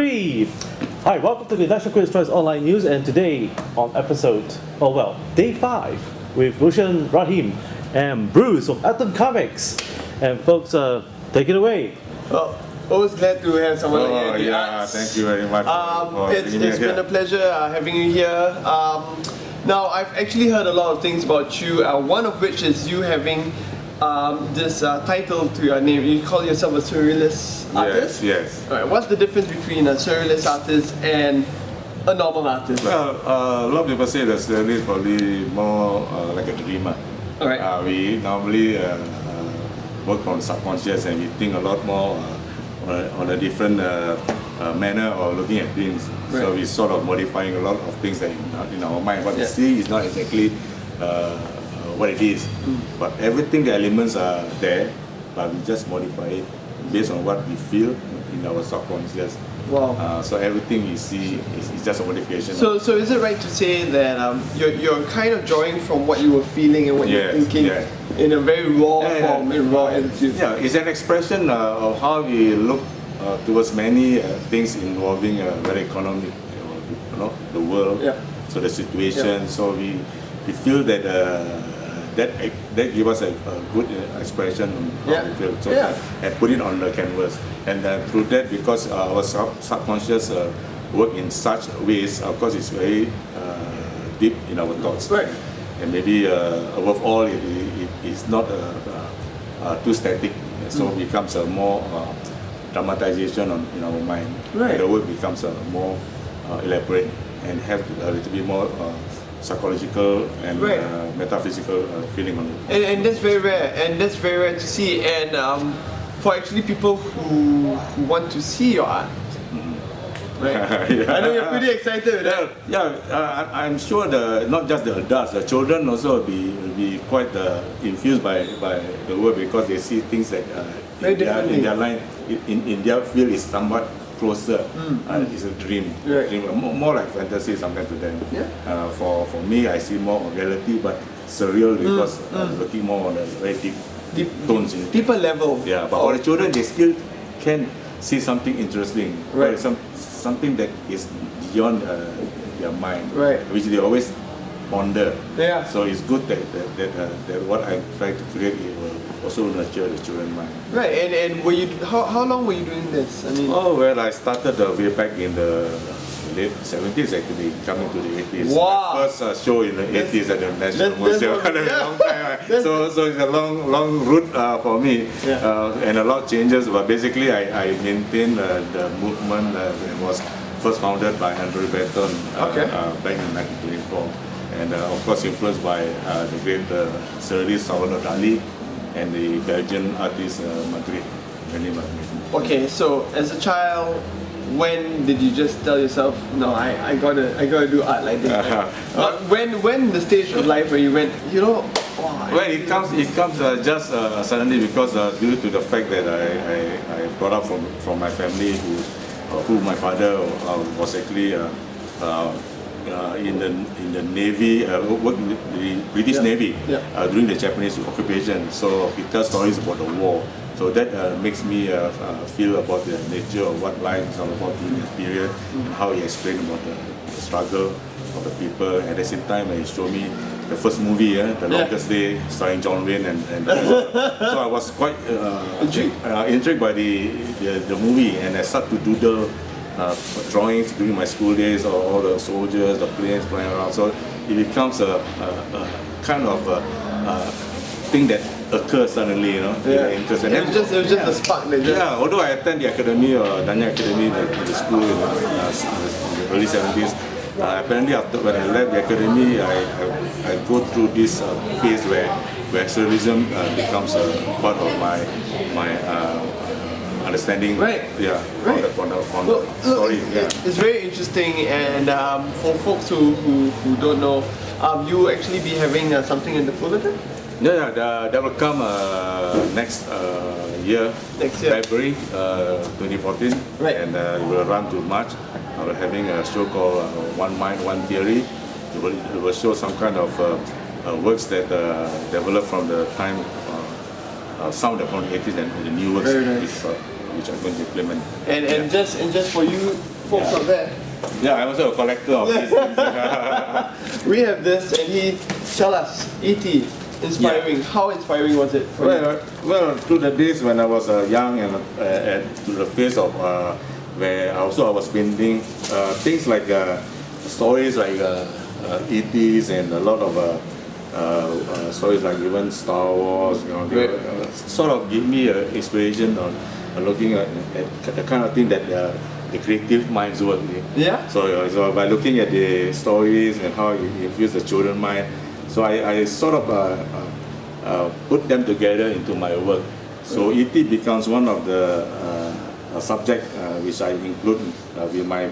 3. Hi, welcome to the National Critics' Choice Online News, and today on day 5 with Rushan Rahim and Bruce from Atom Comics. And folks, take it away. Well, always glad to have someone like you. Thank you very much. It's been a pleasure having you here. Now, I've actually heard a lot of things about you, one of which is you having this title to your name. You call yourself a surrealist artist? Yes. Alright, what's the difference between a surrealist artist and a normal artist? Well, a lot of people say that surrealist is probably more like a dreamer. Alright. We normally work from subconscious and we think a lot more on a different manner of looking at things. Right. So we sort of modifying a lot of things that in our mind. What we see is not exactly what it is, but everything, the elements are there, but we just modify it based on what we feel in our subconscious. Wow. So everything we see is just a modification. So is it right to say that you're kind of drawing from what you were feeling and what you're thinking in a very raw form, in raw attitude? Yeah, it's an expression of how we look towards many things involving very economic, the world. Yeah. So the situation. Yeah. So we feel that that give us a good expression on how we feel. So and put it on the canvas. And through that, because our subconscious work in such ways, of course, it's very deep in our thoughts. Right. And maybe above all, it's not too static. So it becomes a more dramatization in our mind. Right. And the work becomes more elaborate and have a little bit more psychological and metaphysical feeling on it. And that's very rare, to see. And for actually people who want to see your art, right? I know you're pretty excited with that. Yeah, I'm sure not just the adults, the children also will be quite infused by the work, because they see things that in their line, in their field is somewhat closer. It's a dream, more like fantasy sometimes to them. Yeah. For me, I see more of reality, but surreal because looking more on a very deep tones, deeper level. Yeah, but for the children, they still can see something interesting, right? Something that is beyond their mind, right? Which they always ponder. Yeah. So it's good that what I try to create will also nurture the children's mind. Right. And were you how long were you doing this? I mean. Oh well, I started way back in the late 70s, actually, coming to the 80s. Wow. My first show in the 80s at the National Museum. Long time. So it's a long route for me, and a lot changes. But basically, I maintained the movement that was first founded by Andrew Breton back in 1924, and of course influenced by the great surrealist Salvador Dali and the Belgian artist Magritte. Okay, so as a child, when did you just tell yourself, no, I gotta do art like this? When the stage of life where you went, well, it comes just suddenly, because due to the fact that I brought up from my family who my father was actually in the Navy, worked with the British Navy during the Japanese occupation. So he tells stories about the war. So that makes me feel about the nature of what life is all about during that period, and how he explained about the struggle of the people. At the same time, he showed me the first movie, The Longest Day, starring John Wayne, and so I was quite intrigued by the movie, and I started to doodle drawings during my school days of all the soldiers, the planes flying around. So it becomes a kind of thing that occurs suddenly, interest. And it was just a spark. Although I attend the academy, Danya Academy, the school in the early 70s, apparently after when I left the academy, I go through this phase where surrealism becomes a part of my understanding. Right. Yeah. Right. From the story. It's very interesting, and for folks who don't know, you actually be having something in the bulletin? Yeah, that will come next year, February 2014, and it will run to March. We're having a show called One Mind, One Theory. It will show some kind of works that developed from the time, some from the 80s and the new works, which I'm going to implement. And just for you folks out there. Yeah, I'm also a collector of these things. We have this, and he tell us, E.T. inspiring. How inspiring was it for you? Well, through the days when I was young and to the phase of where I was painting things like stories like E.T.s and a lot of stories like even Star Wars, you know, they sort of give me inspiration on looking at the kind of thing that the creative minds work. Yeah. So by looking at the stories and how it influence the children mind, so I sort of put them together into my work. So E.T. becomes one of the subject which I include with my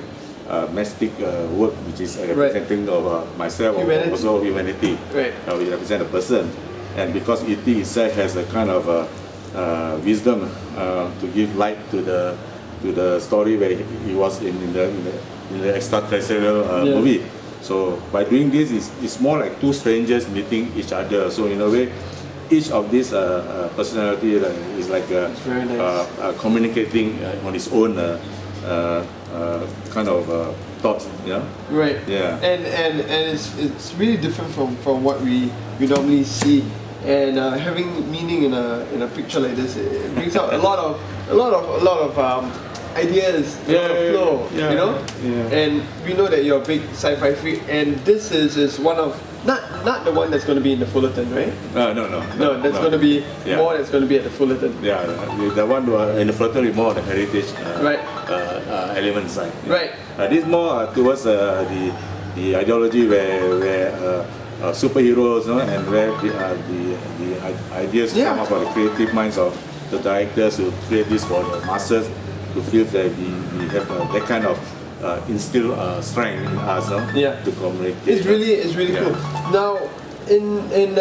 mastic work, which is representing of myself, Humanity. also humanity. Right. We represent a person, and because E.T. itself has a kind of wisdom to give light to the story where he was in the extraterrestrial movie. So by doing this, it's more like two strangers meeting each other. So in a way, each of these personality is like communicating on its own kind of thoughts. Yeah. Right. Yeah. And it's really different from what we normally see. And having meaning in a picture like this, it brings out a lot of ideas, flow, you know. Yeah. And we know that you're a big sci-fi freak, and this is one of not the one that's going to be in the Fullerton, right? No, That's going to be more. That's going to be at the Fullerton. Yeah, the one in the Fullerton is more on the heritage element side. Right. This more towards the ideology where superheroes, you know, and where the ideas come up from the creative minds of the directors who create this for the masses, to feel that we have that kind of instill strength in us, to communicate. It's really cool. Now, in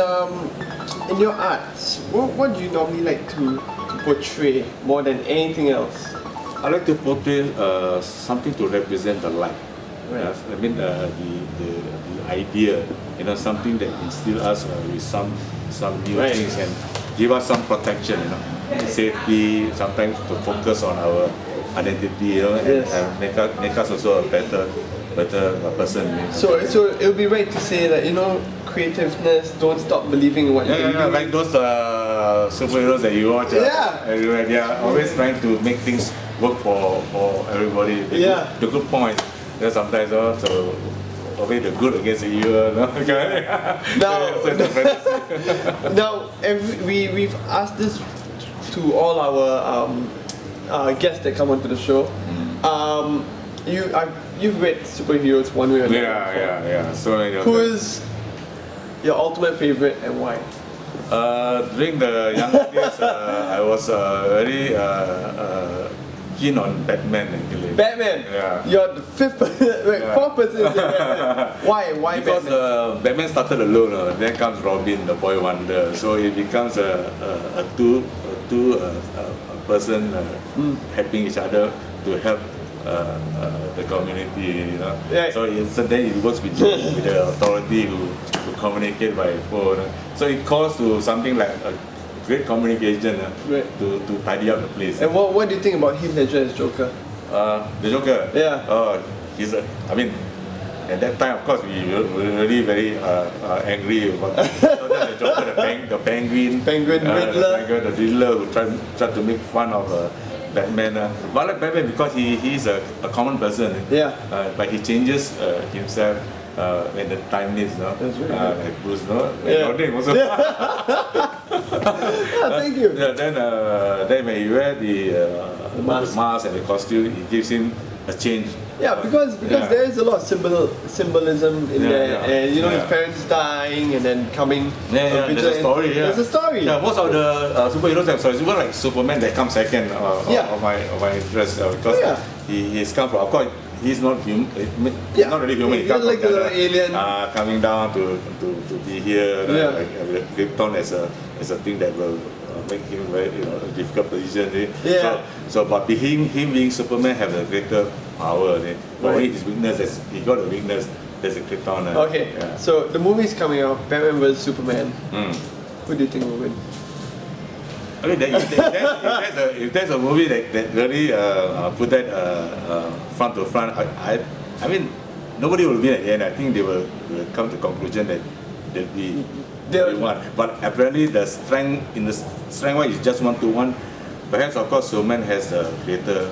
your arts, what do you normally like to portray more than anything else? I like to portray something to represent the light. Right. Yes, I mean the idea, you know, something that instill us with some new things and give us some protection, you know, safety. Sometimes to focus on our identity, you know, and make us also a better person. You know. So it would be right to say that, you know, creativeness, don't stop believing in what you can do. Like those superheroes that you watch. Everywhere, they are always trying to make things work for everybody. The good points. There's sometimes so always the good against the evil. No? Now we've asked this to all our guests that come onto the show. You've read superheroes one way or another. Yeah. So who is your ultimate favorite and why? During the younger days, I was very keen on Batman actually. Batman? Yeah. You're the fourth person in Batman. Why because Batman? Batman started alone, then comes Robin, the boy wonder. So it becomes a two person helping each other to help the community, you know. Right. So then it works with the authority who communicate by phone. So it calls to something like a great communication to tidy up the place. And what do you think about Heath Ledger as Joker? The Joker? Yeah. He's at that time, of course, we were really very angry about the Joker, the Penguin, Riddler. the Riddler who tried to make fun of Batman. But I like Batman because he's a common person. But he changes himself when the time needs, no? That's right. Like Bruce, no? Your name also. Thank you. Then when he wear the mask and the costume, it gives him a change. Yeah, because there is a lot of symbolism in there, and you know his parents dying and then coming. There's a story. There's a story. Yeah, most of the superheroes have stories. Even like Superman that comes second of my interest because he's come from. Of course, he's not human. Not really human. He comes like from an alien coming down to be here. Like Krypton as a thing that will make him very difficult position. So but him being Superman have a greater power. But only his weakness is he got a weakness. There's a Krypton. Okay. So the movie's coming out, Batman vs Superman. Who do you think will win? I mean, if there's a movie that really put that front to front, I mean, nobody will win at the end. I think they will come to the conclusion that we won. But apparently, the strength one is just 1-1. Perhaps, of course, Superman has a greater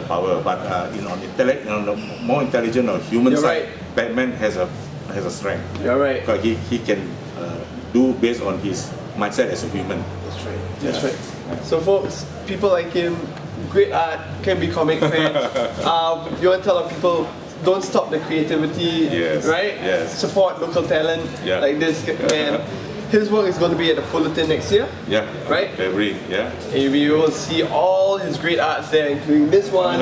power, but on the more intelligent or human You're side, right. Batman has a strength. You're right. Because he can do based on his mindset as a human. That's right. That's right. So, folks, people like him, great art, can be comic fans. You want to tell our people, don't stop the creativity, Yes, right? yes. Support local talent Yeah. like this man. His work is going to be at the Fullerton next year. Yeah. Right? February. Yeah. And we will see all his great arts there, including this one.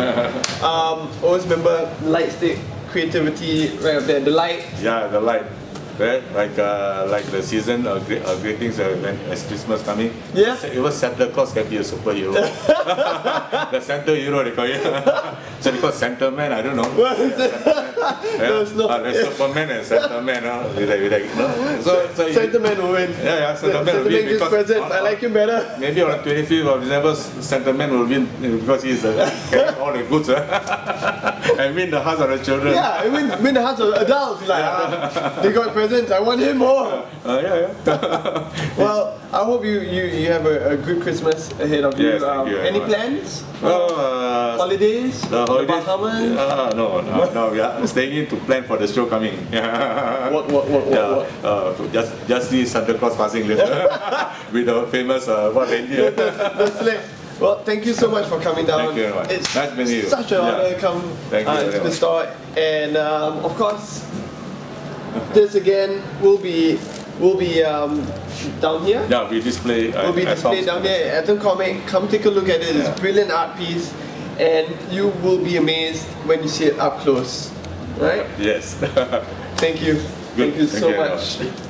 Always remember light stick creativity right up there. The light. Yeah, the light. Right? Like the season greetings when as Christmas coming. Yeah. Even Santa Claus can be a superhero. The Santa hero they call it. So they call Santa Man. I don't know. There's no- There's Superman and Santa Man. So Santa Man will win. Yeah, Santa Man will Santa win Man gives because presents. I like him better. maybe on the 25th of December, Santa Man will win because he's carrying all the goods and win the hearts of the children. Yeah, I win the hearts of adults. Like, they got presents. I want him more. Yeah. Well, I hope you have a good Christmas ahead of you. Yes, thank you very Any much. plans? Well, Holidays? the holidays. Bahamas? No, we are staying in to plan for the show coming. What? Just see Santa Claus passing later with the famous reindeer. That's like, well, thank you so much for coming down. Thank you very much. It's Nice meeting you. such an honor to come Thank you very to the much. store. And of course, this again will be down here. Yeah, we display. Will be displayed down there at Atom Comic. Come take a look at it. It's a brilliant art piece, and you will be amazed when you see it up close. Right? Yes. Thank you. Good. Thank you Thank so you very much. much.